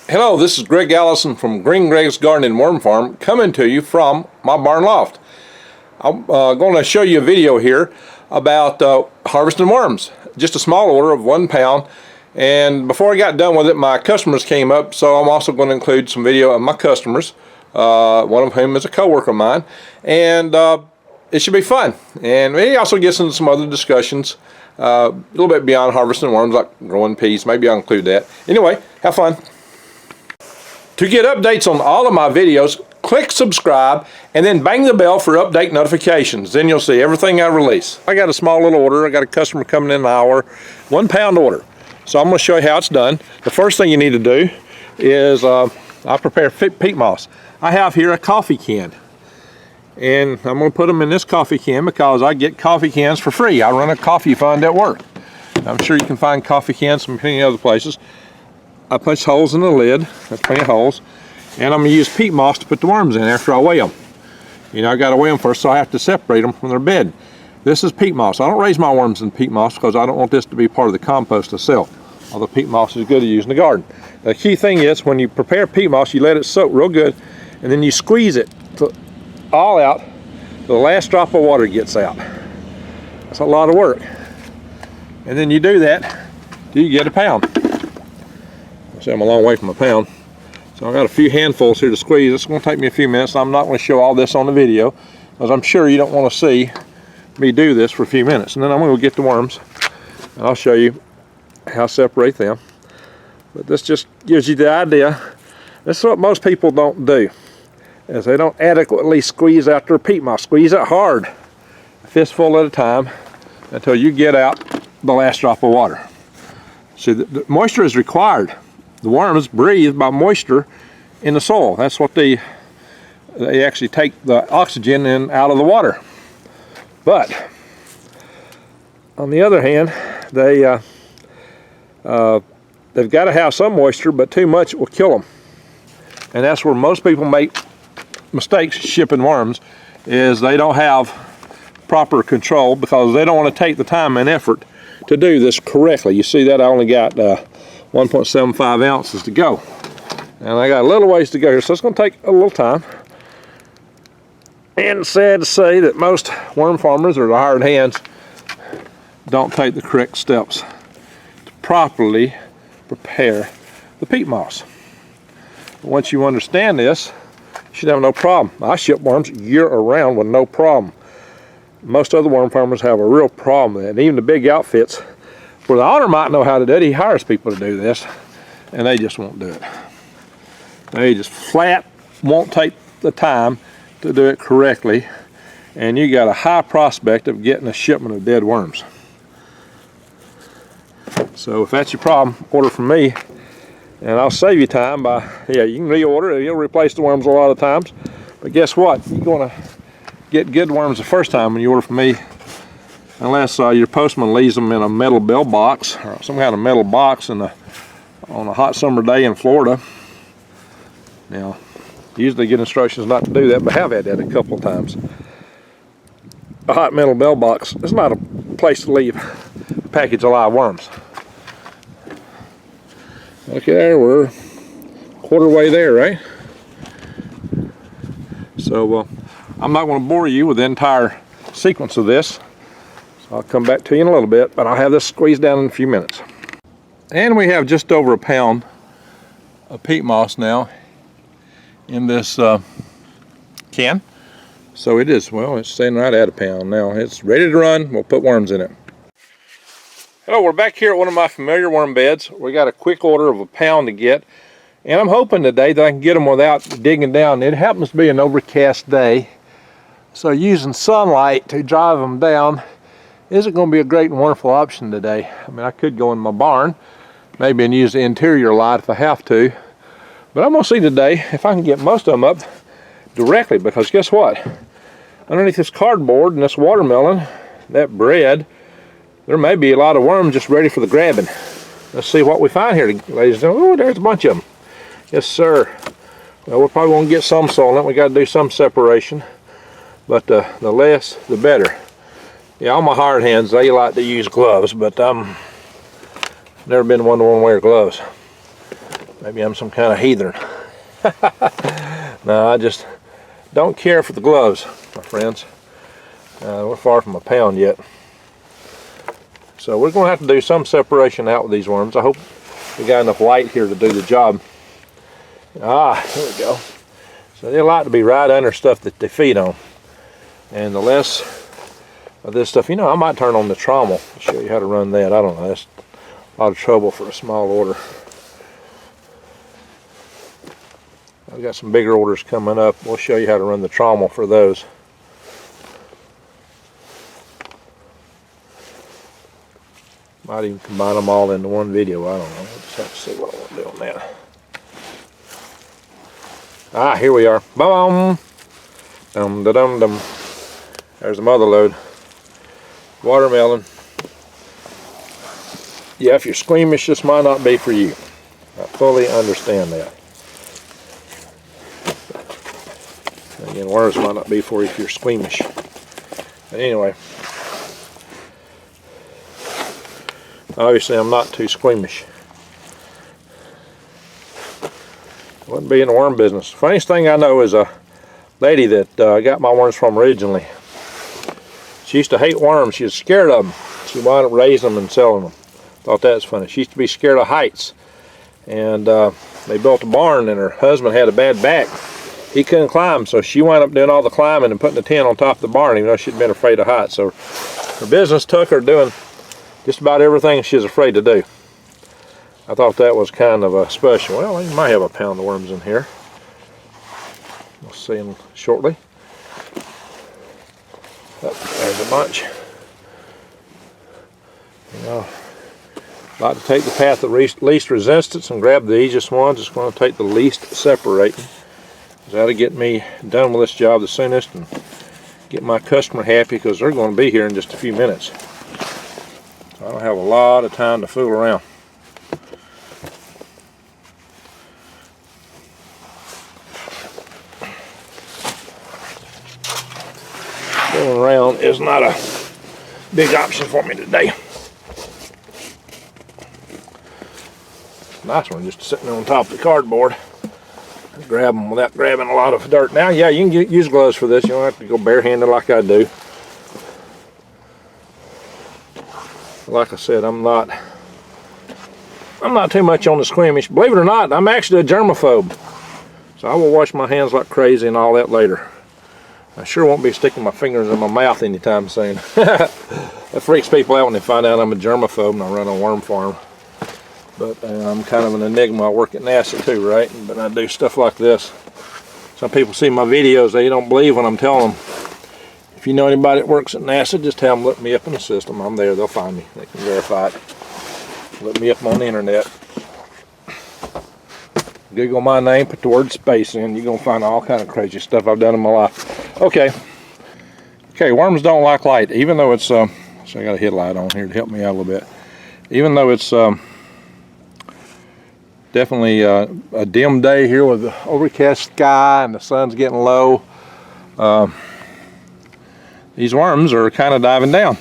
Hello, this is Greg Allison from Green Greg's Garden and Worm Farm, coming to you from my barn loft. I'm going to show you a video here about harvesting worms. Just a small order of 1 pound. And before I got done with it, my customers came up, so I'm also going to include some video of my customers, one of whom is a co-worker of mine. And it should be fun. And we also get into some other discussions, a little bit beyond harvesting worms, like growing peas. Maybe I'll include that. Anyway, have fun. To get updates on all of my videos, click subscribe and then bang the bell for update notifications. Then you'll see everything I release. I got a small little order. I got a customer coming in an hour, 1 pound order. So I'm going to show you how it's done. The first thing you need to do is I prepare peat moss. I have here a coffee can. And I'm going to put them in this coffee can because I get coffee cans for free. I run a coffee fund at work. I'm sure you can find coffee cans from many other places. I punch holes in the lid, that's plenty of holes, and I'm going to use peat moss to put the worms in after I weigh them. You know, I got to weigh them first, so I have to separate them from their bed. This is peat moss. I don't raise my worms in peat moss because I don't want this to be part of the compost to sell. Although peat moss is good to use in the garden. The key thing is when you prepare peat moss, you let it soak real good, and then you squeeze it all out till the last drop of water gets out. That's a lot of work. And then you do that till you get a pound. See, I'm a long way from a pound. So I got a few handfuls here to squeeze. It's going to take me a few minutes. I'm not going to show all this on the video because I'm sure you don't want to see me do this for a few minutes. And then I'm going to go get the worms and I'll show you how to separate them. But this just gives you the idea. This is what most people don't do, is they don't adequately squeeze out their peat moss. Squeeze it hard, a fistful at a time, until you get out the last drop of water. See, the moisture is required. The worms breathe by moisture in the soil. That's what they actually take the oxygen in out of the water. But on the other hand, they've got to have some moisture, but too much will kill them. And that's where most people make mistakes shipping worms, is they don't have proper control because they don't want to take the time and effort to do this correctly. You see that I only got 1.75 ounces to go, and I got a little ways to go here, so it's going to take a little time. And sad to say that most worm farmers or the hired hands don't take the correct steps to properly prepare the peat moss. Once you understand this, you should have no problem. I ship worms year-round with no problem. Most other worm farmers have a real problem with it, and even the big outfits, where the owner might know how to do it, he hires people to do this, and they just won't do it. They just flat won't take the time to do it correctly, and you got a high prospect of getting a shipment of dead worms. So if that's your problem, order from me, and I'll save you time by, yeah, you can reorder it. You'll replace the worms a lot of times, but guess what? You're going to get good worms the first time when you order from me, unless your postman leaves them in a metal bell box or some kind of metal box on a hot summer day in Florida. Now, usually get instructions not to do that, but I have had that a couple of times. A hot metal bell box is not a place to leave a package of live worms. Okay, there, we're a quarter way there, right? So I'm not going to bore you with the entire sequence of this. I'll come back to you in a little bit, but I'll have this squeezed down in a few minutes. And we have just over a pound of peat moss now in this can. So it is, well, it's staying right at a pound now. It's ready to run. We'll put worms in it. Hello, we're back here at one of my familiar worm beds. We got a quick order of a pound to get, and I'm hoping today that I can get them without digging down. It happens to be an overcast day, so using sunlight to drive them down isn't going to be a great and wonderful option today. I mean, I could go in my barn, maybe, and use the interior light if I have to. But I'm going to see today if I can get most of them up directly, because guess what? Underneath this cardboard and this watermelon, that bread, there may be a lot of worms just ready for the grabbing. Let's see what we find here, ladies and gentlemen. Oh, there's a bunch of them. Yes, sir. Well, we'll probably want to get some soil. We got to do some separation, but the less, the better. Yeah, all my hired hands, they like to use gloves, but never been one to wear gloves. Maybe I'm some kind of heathen. No, I just don't care for the gloves, my friends. We're far from a pound yet. So we're going to have to do some separation out with these worms. I hope we got enough light here to do the job. Ah, here we go. So they like to be right under stuff that they feed on. And the less of this stuff, you know, I might turn on the trommel to show you how to run that. I don't know, that's a lot of trouble for a small order. I've got some bigger orders coming up. We'll show you how to run the trommel for those. Might even combine them all into one video. I don't know. We'll just have to see what I want to do on that. Ah, here we are. Boom! Dum da dum dum. There's the mother load. Watermelon. Yeah, if you're squeamish, this might not be for you. I fully understand that. Again, worms might not be for you if you're squeamish. But anyway, obviously I'm not too squeamish. Wouldn't be in the worm business. Funniest thing I know is a lady that I got my worms from originally. She used to hate worms. She was scared of them. She wound up raising them and selling them. Thought that was funny. She used to be scared of heights. And they built a barn and her husband had a bad back. He couldn't climb, so she wound up doing all the climbing and putting the tent on top of the barn, even though she'd been afraid of heights. So her business took her doing just about everything she was afraid to do. I thought that was kind of special. Well, you might have a pound of worms in here. We'll see them shortly. Oh, there's a bunch. You know, I like to take the path of least resistance and grab the easiest ones. It's going to take the least separating. That'll get me done with this job the soonest and get my customer happy, because they're going to be here in just a few minutes. So I don't have a lot of time to fool around. Fooling around is not a big option for me today. Nice one, just sitting on top of the cardboard. Grab them without grabbing a lot of dirt. Now, yeah, you can use gloves for this. You don't have to go barehanded like I do. Like I said, I'm not too much on the squeamish. Believe it or not, I'm actually a germaphobe. So I will wash my hands like crazy and all that later. I sure won't be sticking my fingers in my mouth anytime soon. That freaks people out when they find out I'm a germaphobe and I run a worm farm. But I'm kind of an enigma. I work at NASA too, right? But I do stuff like this. Some people see my videos, they don't believe when I'm telling them. If you know anybody that works at NASA, just tell them, look me up in the system. I'm there, they'll find me. They can verify it. Look me up on the internet. Google my name, put the word space in. You're going to find all kind of crazy stuff I've done in my life. Okay. Okay, worms don't like light. Even though it's, so I got a headlight on here to help me out a little bit. Even though it's, definitely a dim day here with the overcast sky and the sun's getting low. These worms are kind of diving down.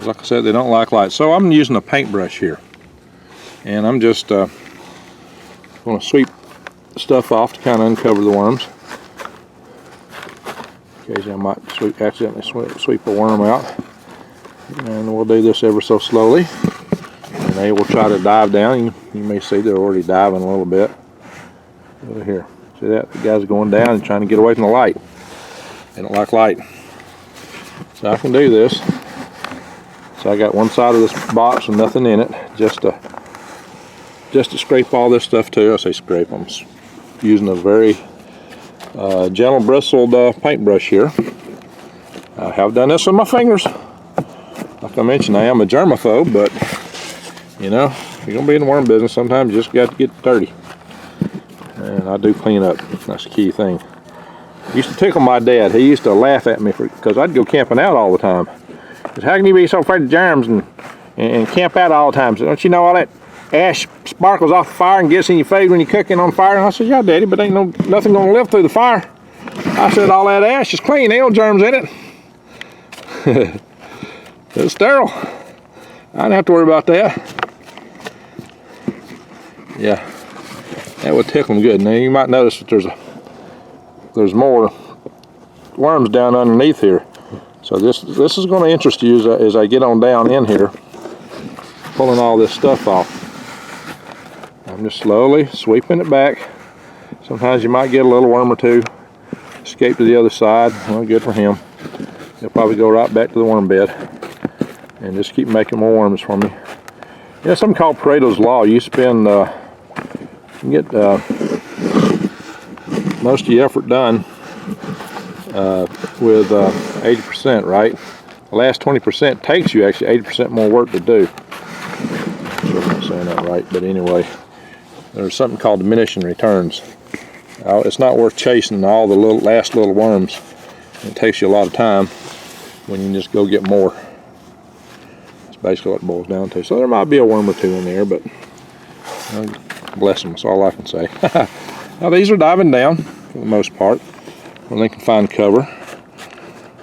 Like I said, they don't like light. So I'm using a paintbrush here. And I'm just going to sweep the stuff off to kind of uncover the worms. Occasionally I might accidentally sweep a worm out. And we'll do this ever so slowly. And they will try to dive down. You may see they're already diving a little bit. Over here. See that? The guy's going down and trying to get away from the light. They don't like light. So I can do this. So I got one side of this box with nothing in it, just to scrape all this stuff too. I say scrape. I'm using a very gentle bristled paintbrush here. I have done this with my fingers. Like I mentioned, I am a germaphobe, but you know, if you're gonna be in the worm business, sometimes you just got to get dirty. And I do clean up. That's the key thing. Used to tickle my dad. He used to laugh at me because I'd go camping out all the time. Because how can you be so afraid of germs and camp out all the time? So don't you know all that ash sparkles off the fire and gets in your face when you're cooking on fire? And I said, yeah, Daddy, but ain't nothing gonna live through the fire. I said, all that ash is clean. Ain't no germs in it. It's sterile. I didn't have to worry about that. Yeah, That would tickle them good. Now you might notice that there's more worms down underneath here. So this is going to interest you as I get on down in here, pulling all this stuff off. I'm just slowly sweeping it back. Sometimes you might get a little worm or two escape to the other side. Well, good for him. He'll probably go right back to the worm bed and just keep making more worms for me. Yeah, something called Pareto's Law. You spend, you get most of your effort done with 80%, right? The last 20% takes you actually 80% more work to do. I'm sure I'm not saying that right, but anyway, there's something called diminishing returns. It's not worth chasing all the last little worms. It takes you a lot of time when you can just go get more. That's basically what it boils down to. So there might be a worm or two in there, but bless them, that's all I can say. Now these are diving down for the most part, when they can find cover.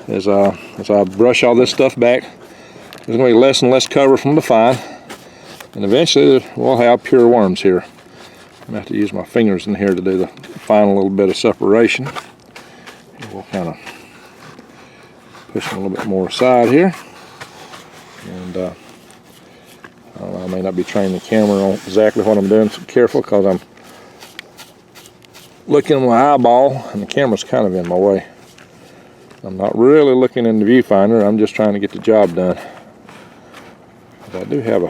As I brush all this stuff back, there's going to be less and less cover from the find, and eventually we'll have pure worms here. I'm going to have to use my fingers in here to do the final little bit of separation. We'll kind of push them a little bit more aside here. And I don't know, I may not be training the camera on exactly what I'm doing, so careful, because I'm looking at my eyeball and the camera's kind of in my way. I'm not really looking in the viewfinder, I'm just trying to get the job done. But I do have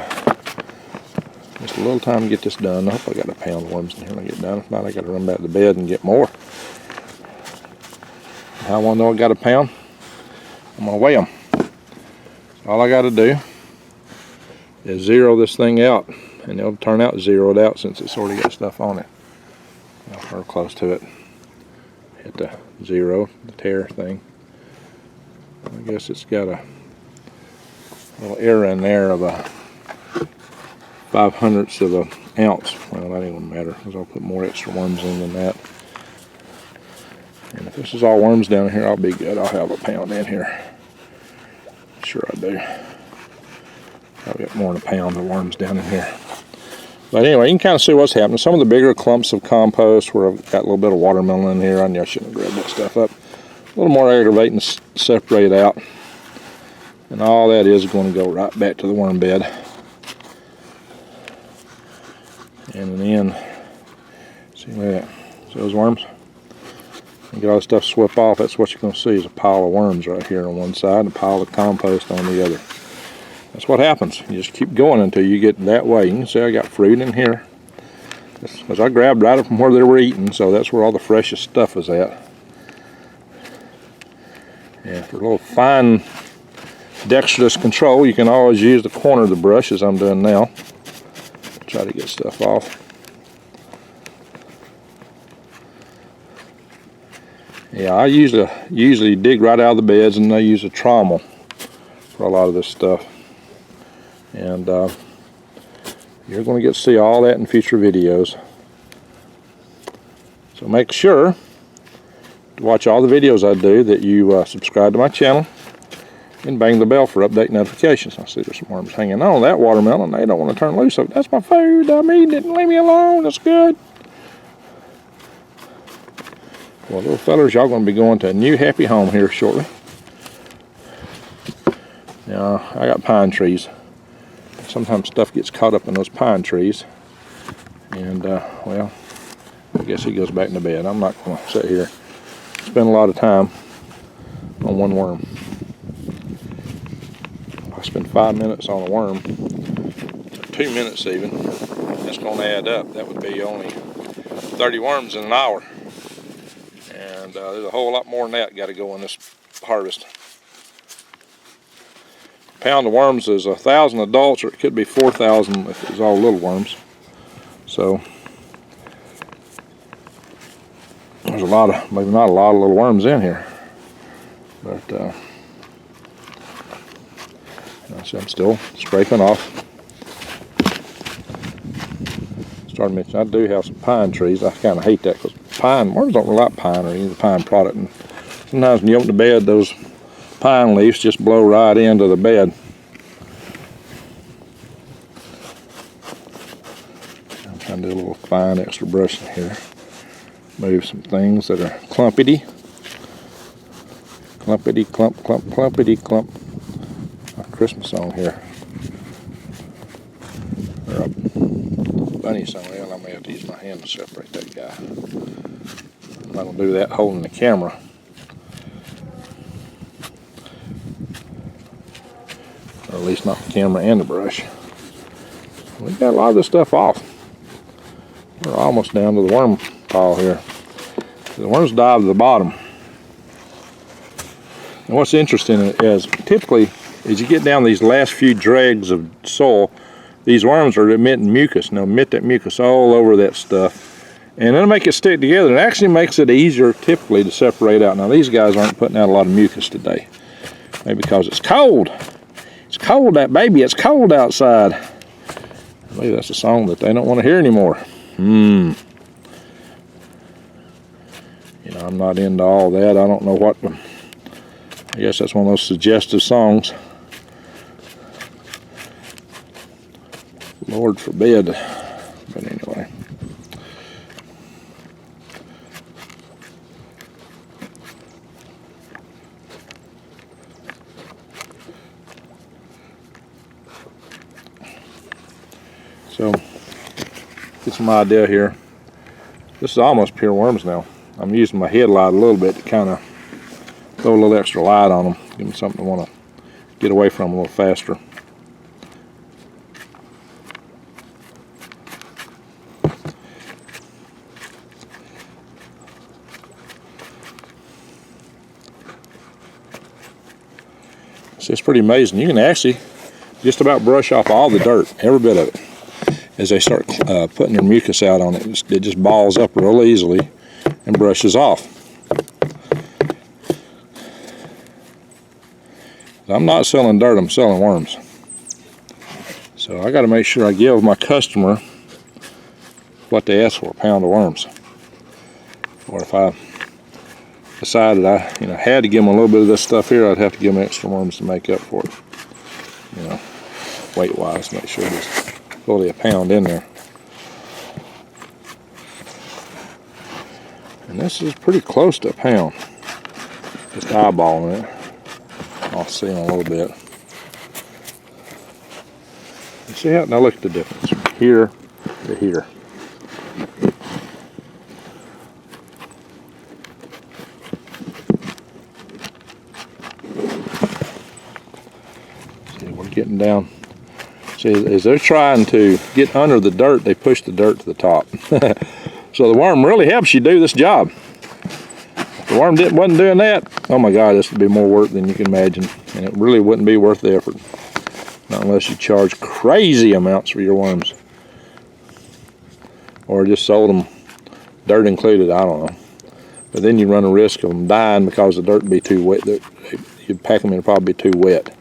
just a little time to get this done. I hope I got a pound of worms in here when I get done. If not, I got to run back to bed and get more. How I want to know I got a pound? I'm going to weigh them. All I got to do is zero this thing out, and it'll turn out zeroed out since it's already got stuff on it. Or close to it. Hit the zero, the tear thing. I guess it's got a little error in there of a 5/100ths of an ounce. Well, that ain't gonna matter, because I'll put more extra worms in than that. And if this is all worms down here, I'll be good. I'll have a pound in here. Sure I do. I'll get more than a pound of worms down in here. But anyway, you can kind of see what's happening. Some of the bigger clumps of compost where I've got a little bit of watermelon in here. I knew I shouldn't have grabbed that stuff up. A little more aggravating to separate out. And all that is going to go right back to the worm bed. And then, see that? See those worms? You get all this stuff swept off, that's what you're going to see is a pile of worms right here on one side and a pile of compost on the other. That's what happens. You just keep going until you get that way. You can see I got fruit in here. Because I grabbed right from where they were eating, so that's where all the freshest stuff is at. And for a little fine, dexterous control, you can always use the corner of the brush, as I'm doing now. Try to get stuff off. Yeah, I usually dig right out of the beds, and I use a trommel for a lot of this stuff. And you're going to get to see all that in future videos. So make sure to watch all the videos I do, that you subscribe to my channel and bang the bell for update notifications. I see there's some worms hanging on that watermelon. They don't want to turn loose. So that's my food. I'm eating it. Leave me alone. It's good. Well, little fellers, y'all going to be going to a new happy home here shortly. Now, I got pine trees. Sometimes stuff gets caught up in those pine trees. And, well, I guess he goes back into bed. I'm not going to sit here and spend a lot of time on one worm. If I spend 5 minutes on a worm, or 2 minutes even, that's going to add up. That would be only 30 worms in an hour. And there's a whole lot more than that got to go in this harvest. A pound of worms is 1,000 adults, or it could be 4,000 if it was all little worms. So there's a lot of, maybe not a lot of little worms in here, but see, I'm still scraping off. Starting to mention, I do have some pine trees. I kind of hate that because pine, worms don't really like pine or any of the pine product. And sometimes when you open the bed, those pine leaves just blow right into the bed. Trying to do a little fine extra brushing here. Move some things that are clumpity. Clumpity clump, clumpity clump. A Christmas song here. Or a bunny song. Well, I may have to use my hand to separate that guy. I'm not going to do that holding the camera. Or at least not the camera and the brush. We got a lot of this stuff off. We're almost down to the worm pile here. The worms dive to the bottom. And what's interesting is typically as you get down these last few dregs of soil, these worms are emitting mucus, and they'll emit that mucus all over that stuff. And it'll make it stick together. It actually makes it easier typically to separate out. Now these guys aren't putting out a lot of mucus today. Maybe because it's cold. It's cold, that baby, it's cold outside. Maybe that's a song that they don't want to hear anymore. You know, I'm not into all that. I don't know what. I guess that's one of those suggestive songs. Lord forbid. But anyway. So, get some idea here. This is almost pure worms now. I'm using my headlight a little bit to kind of throw a little extra light on them. Give them something to want to get away from a little faster. So it's pretty amazing. You can actually just about brush off all the dirt, every bit of it. As they start putting their mucus out on it, it just balls up real easily and brushes off. I'm not selling dirt, I'm selling worms. So I got to make sure I give my customer what they ask for, a pound of worms. Or if I decided I had to give them a little bit of this stuff here, I'd have to give them extra worms to make up for it. Weight wise, make sure there's fully a pound in there. And this is pretty close to a pound. Just eyeballing it. I'll see in a little bit. You see how? Now look at the difference from here to here. See, we're getting down. See, as they're trying to get under the dirt, they push the dirt to the top. So the worm really helps you do this job. If the worm wasn't doing that, oh my God, this would be more work than you can imagine. And it really wouldn't be worth the effort. Not unless you charge crazy amounts for your worms. Or just sold them dirt included, I don't know. But then you run a risk of them dying because the dirt would be too wet. You'd pack them in, it'd probably be too wet.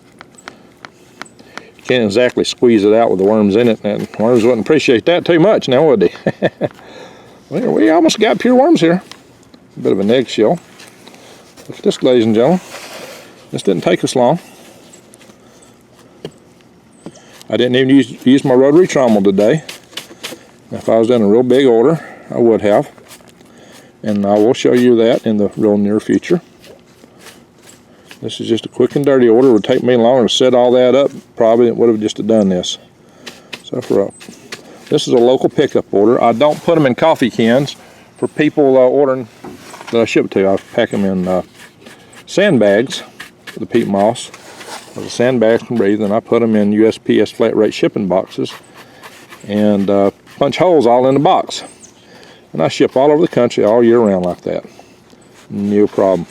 Can't exactly squeeze it out with the worms in it, and worms wouldn't appreciate that too much now, would they? Well, we almost got pure worms here. A bit of an eggshell. Look at this, ladies and gentlemen. This didn't take us long. I didn't even use my rotary trommel today. If I was doing a real big order, I would have. And I will show you that in the real near future. This is just a quick and dirty order. It would take me longer to set all that up. Probably it would have just done this. So this is a local pickup order. I don't put them in coffee cans for people ordering that I ship to. I pack them in sandbags for the peat moss. The sandbags can breathe, and I put them in USPS flat rate shipping boxes and punch holes all in the box. And I ship all over the country all year round like that. No problem.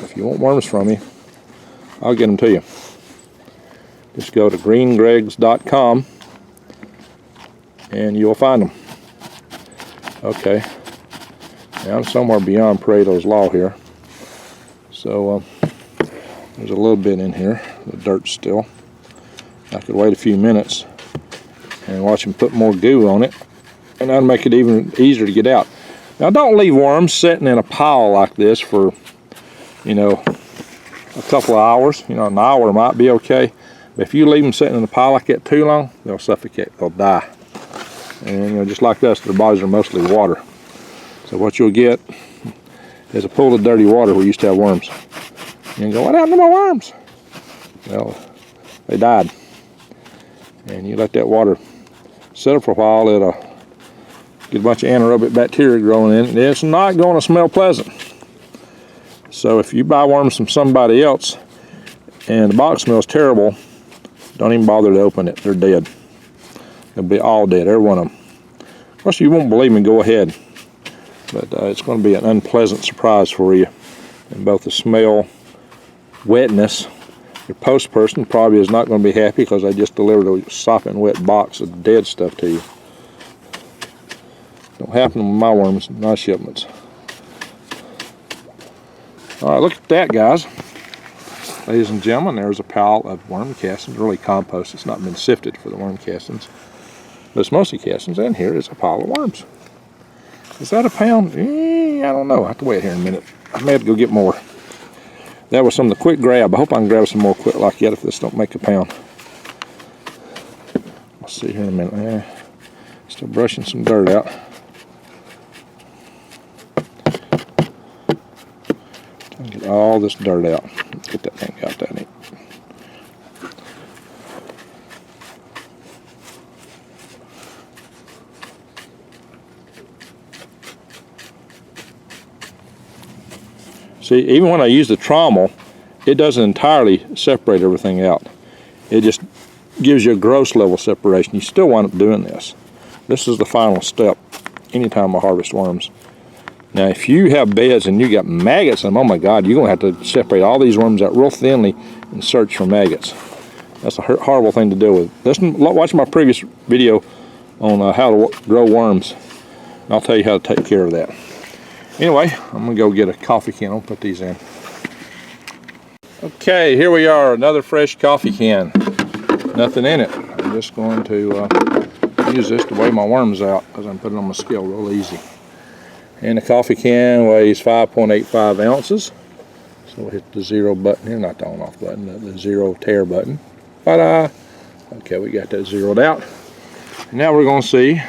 If you want worms from me, I'll get them to you. Just go to greengregs.com and you'll find them. Okay, now I'm somewhere beyond Pareto's law here. So there's a little bit in here, the dirt's still. I could wait a few minutes and watch them put more goo on it, and that'll make it even easier to get out. Now don't leave worms sitting in a pile like this for a couple of hours. An hour might be okay. But if you leave them sitting in a pile like that too long, they'll suffocate, they'll die. And just like us, their bodies are mostly water. So what you'll get is a pool of dirty water where you used to have worms. And you go, what happened to my worms? Well, they died. And you let that water sit for a while, it'll get a bunch of anaerobic bacteria growing in it, and it's not going to smell pleasant. So if you buy worms from somebody else and the box smells terrible, don't even bother to open it. They're dead. They'll be all dead, every one of them. Of course, you won't believe me, go ahead. But it's going to be an unpleasant surprise for you in both the smell, wetness. Your post person probably is not going to be happy because I just delivered a sopping wet box of dead stuff to you. Don't happen with my worms, my shipments. Alright, look at that, guys. Ladies and gentlemen, there's a pile of worm castings, really compost. It's not been sifted for the worm castings. But it's mostly castings, and here is a pile of worms. Is that a pound? I don't know. I have to wait here in a minute. I may have to go get more. That was some of the quick grab. I hope I can grab some more quick like that if this don't make a pound. We'll see here in a minute. Still brushing some dirt out. Get all this dirt out. Get that thing out there. See, even when I use the trommel, it doesn't entirely separate everything out. It just gives you a gross level separation. You still wind up doing this. This is the final step anytime I harvest worms. Now, if you have beds and you got maggots in them, oh my God, you're going to have to separate all these worms out real thinly and search for maggots. That's a horrible thing to deal with. Watch my previous video on how to grow worms, and I'll tell you how to take care of that. Anyway, I'm going to go get a coffee can. I'll put these in. Okay, here we are, another fresh coffee can. Nothing in it. I'm just going to use this to weigh my worms out because I'm putting it on my scale real easy. And the coffee can weighs 5.85 ounces. So we'll hit the 0 button here, not the on off button, the 0 tear button. Ta-da! Okay, we got that zeroed out. Now we're going to see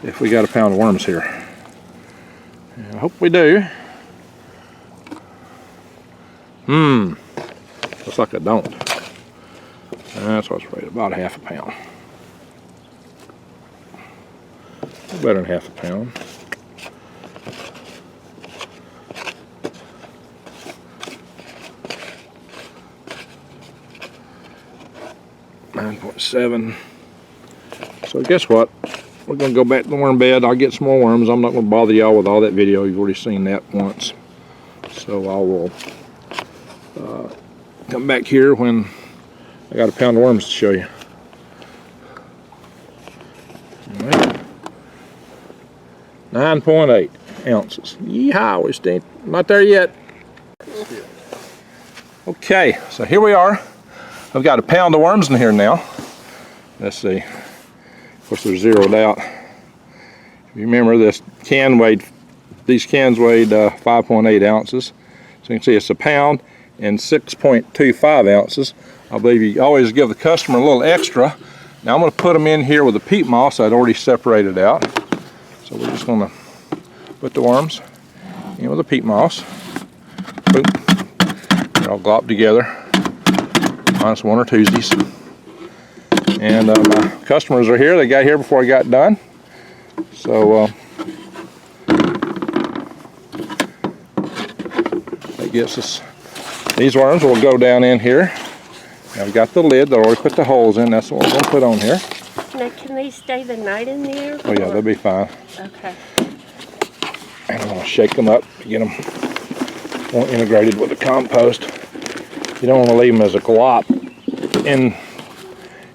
if we got a pound of worms here. And I hope we do. Looks like I don't. That's what's right, about half a pound. Better than half a pound. .7. So guess what? We're going to go back to the worm bed. I'll get some more worms. I'm not going to bother y'all with all that video. You've already seen that once. So I will come back here when I got a pound of worms to show you. All right. 9.8 ounces. Yeehaw, we still not there yet. Okay, so here we are. I've got a pound of worms in here now. Let's see. Of course, they're zeroed out. If you remember, these cans weighed 5.8 ounces. So you can see it's a pound and 6.25 ounces. I believe you always give the customer a little extra. Now I'm going to put them in here with the peat moss I'd already separated out. So we're just going to put the worms in with the peat moss. Boom. They're all glopped together. Minus one or twosies. And my customers are here. They got here before I got done. So that gets us. These worms will go down in here. I've got the lid. They already put the holes in. That's what we're going to put on here. Now, can they stay the night in there? Oh yeah, they'll be fine. Okay. And I'm going to shake them up to get them more integrated with the compost. You don't want to leave them as a glop in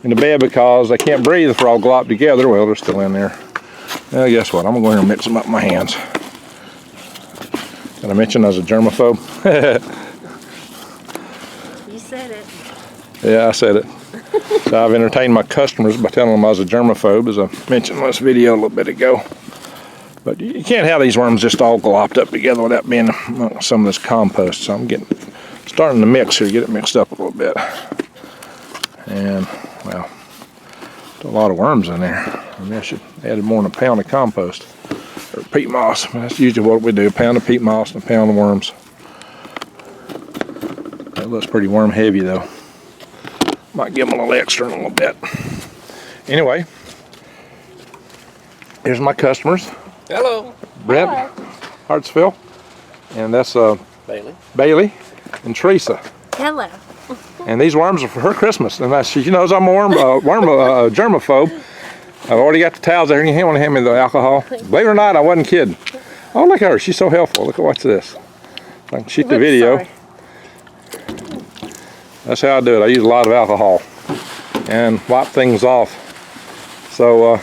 the bed because they can't breathe if they're all glopped together. Well, they're still in there. Well, guess what? I'm going to go here and mix them up with my hands. Did I mention I was a germaphobe? You said it. Yeah, I said it. So I've entertained my customers by telling them I was a germaphobe, as I mentioned in this video a little bit ago. But you can't have these worms just all glopped up together without being some of this compost. So I'm starting to mix here, get it mixed up a little bit. And, well, a lot of worms in there. mean, I should add more than a pound of compost or peat moss. That's usually what we do, a pound of peat moss and a pound of worms. That looks pretty worm heavy though. Might give them a little extra in a little bit. Anyway, here's my customers. Hello. Brent, Hartsville, and that's Bailey and Teresa. Hello. And these worms are for her Christmas. And she knows I'm a germaphobe. I've already got the towels there. You want to hand me the alcohol? Believe it or not, I wasn't kidding. Oh, look at her. She's so helpful. Look at what's this. I can shoot the video. Sorry. That's how I do it. I use a lot of alcohol and wipe things off. So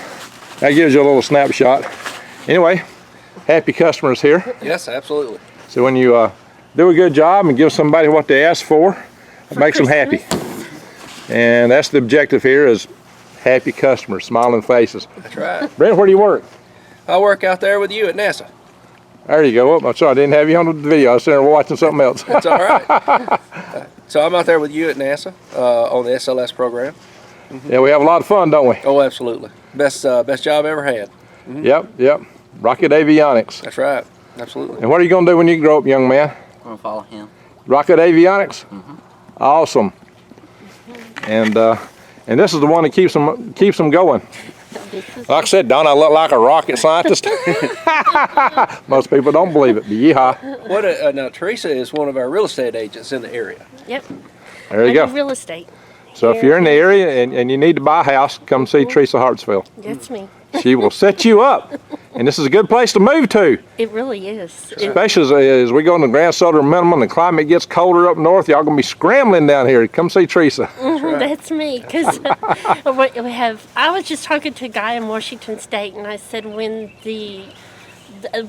that gives you a little snapshot. Anyway, happy customers here. Yes, absolutely. So when you do a good job and give somebody what they ask for, it makes them happy. And that's the objective here, is happy customers, smiling faces. That's right. Brent, where do you work? I work out there with you at NASA. There you go. Oh, I'm sorry, I didn't have you on the video. I was sitting there watching something else. That's all right. So I'm out there with you at NASA on the SLS program. Yeah, we have a lot of fun, don't we? Oh, absolutely. Best job I ever had. Yep. Rocket Avionics. That's right. Absolutely. And what are you going to do when you grow up, young man? I'm gonna follow him. Rocket Avionics? Awesome. And this is the one that keeps them going. Like I said, don't I look like a rocket scientist? Most people don't believe it, but yeehaw. Now, Teresa is one of our real estate agents in the area. Yep. There you I go. do real estate. So if you're in the area and you need to buy a house, come see Teresa Hartsville. That's me. She will set you up. And this is a good place to move to. It really is. Especially as we go into Grand Solar minimum, the climate gets colder up north, y'all gonna be scrambling down here. Come see Teresa. That's me. Because I was just talking to a guy in Washington State, and I said when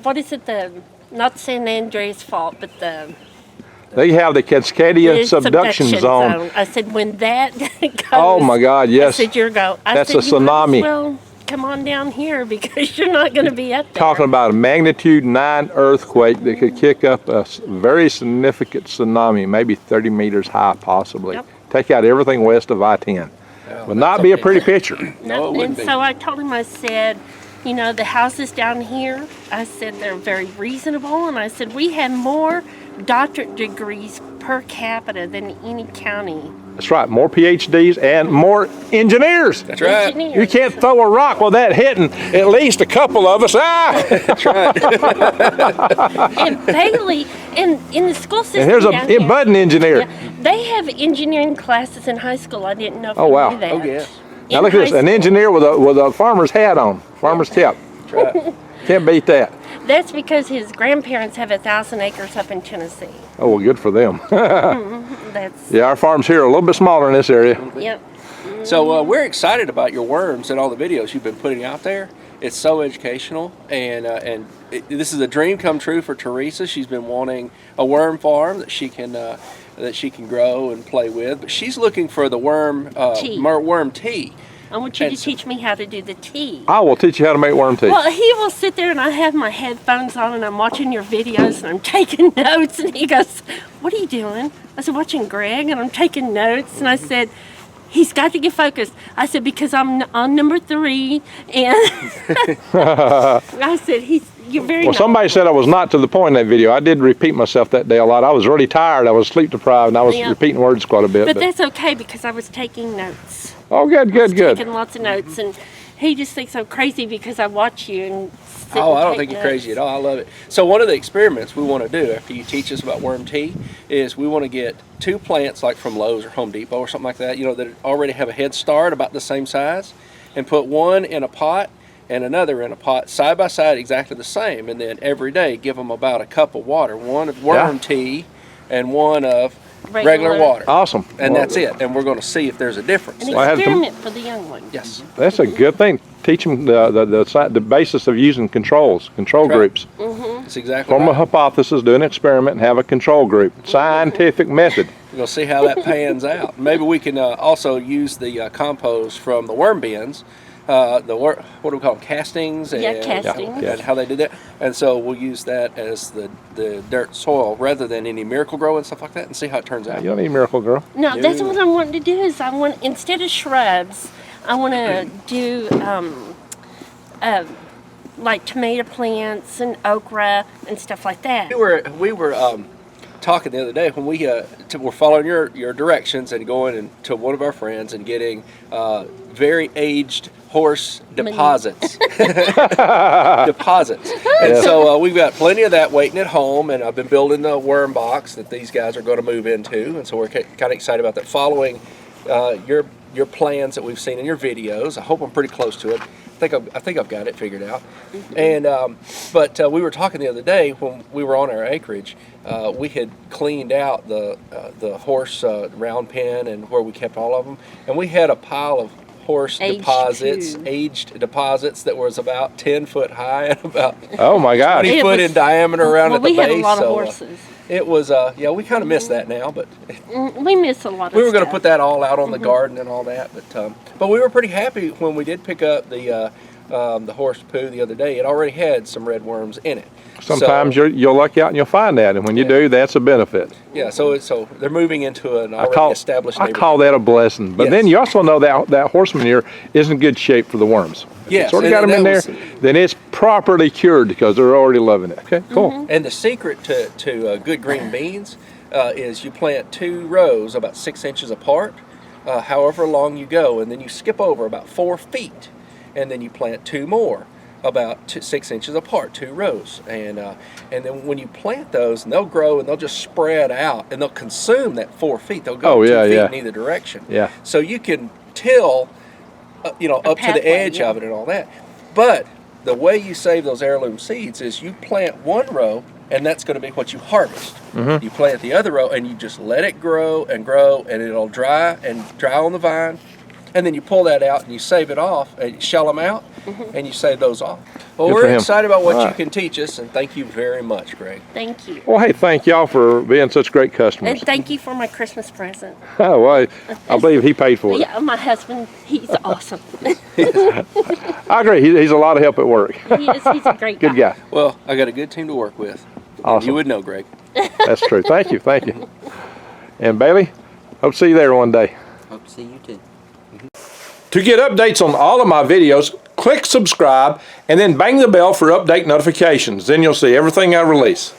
what is it, not San Andreas fault, but They have the Cascadia subduction zone. I said when that goes. Oh my God, yes. I said you're go. That's said, a tsunami. Well, come on down here because you're not going to be up there. Talking about a magnitude 9 earthquake that could kick up a very significant tsunami, maybe 30 meters high possibly. Yep. Take out everything west of I-10. Would not be a pretty picture. No, it wouldn't be. So I told him, I said, you know, the houses down here, I said they're very reasonable, and I said we have more doctorate degrees per capita than any county. That's right, more PhDs and more engineers. That's right. Engineers. You can't throw a rock without hitting at least a couple of us. That's right. And Bailey, in the school system And here's down here, a budding engineer. yeah, they have engineering classes in high school. I didn't know if Oh, you wow. knew that. Oh, yes. Now look at this, an engineer with a farmer's hat on, farmer's cap. That's right. Can't beat that. That's because his grandparents have 1,000 acres up in Tennessee. Oh, well, good for them. That's, Yeah, our farms here are a little bit smaller in this area. yep. So we're excited about your worms and all the videos you've been putting out there. It's so educational, and this is a dream come true for Teresa. She's been wanting a worm farm that she can grow and play with. But she's looking for the worm tea. I want you to teach me how to do the tea. I will teach you how to make worm tea. Well, he will sit there and I have my headphones on and I'm watching your videos and I'm taking notes, and he goes, "What are you doing?" I said, "Watching Greg," and I'm taking notes, and I said, "He's got to get focused." I said, "Because I'm on number 3, and I said, you're very Well, somebody said I was not to the point in that video. I did repeat myself that day a lot. I was really tired. I was sleep deprived, and I was repeating words quite a bit. But that's okay because I was taking notes. Oh, good. Taking lots of notes, and he just thinks I'm crazy because I watch you and sit Oh, and I don't take think you're notes. crazy at all. I love it. So one of the experiments we want to do after you teach us about worm tea is we want to get 2 plants like from Lowe's or Home Depot or something like that, you know, that already have a head start about the same size, and put one in a pot and another in a pot side by side exactly the same, and then every day give them about a cup of water, one of worm tea and one of regular water. Awesome. And Well, that's it. And we're going to see if there's a difference. An Well, I had some- experiment for the young one. Yes. That's a good thing. Teach them the basis of using control Right. groups. That's exactly Form a right. hypothesis, do an experiment, and have a control group. Scientific method. We're going to see how that pans out. Maybe we can also use the compost from the worm bins, what do we call them, castings? And, Yeah, castings. And how they did that. And so we'll use that as the dirt soil rather than any Miracle Grow and stuff like that, and see how it turns out. You don't need Miracle Girl. No, that's No. what I'm wanting to do is I want, instead of shrubs, I want to do like tomato plants and okra and stuff like that. We were talking the other day when we're following your directions and going to one of our friends and getting very aged horse deposits. Deposits. And so we've got plenty of that waiting at home, and I've been building the worm box that these guys are going to move into, and so we're kind of excited about that. Following your plans that we've seen in your videos. I hope I'm pretty close to it. I think I've got it figured out. And but we were talking the other day when we were on our acreage. We had cleaned out the horse round pen and where we kept all of them, and we had a pile of horse aged deposits that was about 10 foot high and about oh my gosh 20 foot in diameter around at the base. We had a lot of horses. It was yeah, we kind of miss that now, but we miss a lot of we were going to stuff. put that all out on the garden and all that, but we were pretty happy when we did pick up the horse poo the other day. It already had some redworms in it. Sometimes you'll luck out and you'll find that, and when you do, that's a benefit. Yeah, so they're moving into an already established neighborhood. I call that a blessing. But then you also know that horse manure is in good shape for the worms. Yes, sort of got them in there, then it's properly cured because they're already loving it. Okay, cool. And the secret to good green beans is you plant 2 rows about 6 inches apart, however long you go, and then you skip over about 4 feet, and then you plant 2 more about 6 inches apart, 2 rows, and then when you plant those, and they'll grow and they'll just spread out and they'll consume that 4 feet. They'll go 2 feet in either direction. Yeah. So you can till, up to the edge of it and all that. But the way you save those heirloom seeds is you plant 1 row, and that's going to be what you harvest. You plant the other row, and you just let it grow, and it'll dry on the vine. And then you pull that out and you save it off and you shell them out and you save those off. Well, Good we're for him. excited about what All you right. can teach us, and thank you very much, Greg. Thank you. Well, hey, thank y'all for being such great customers. And thank you for my Christmas present. Oh, well, I believe he paid for it. Yeah, my husband, he's awesome. I agree. He's a lot of help at work. He's a great Good guy. Well, I got a good team to work with. Awesome. You would know, Greg. That's true. Thank you. And Bailey, hope to see you there one day. Hope to see you too. To get updates on all of my videos, click subscribe and then bang the bell for update notifications. Then you'll see everything I release.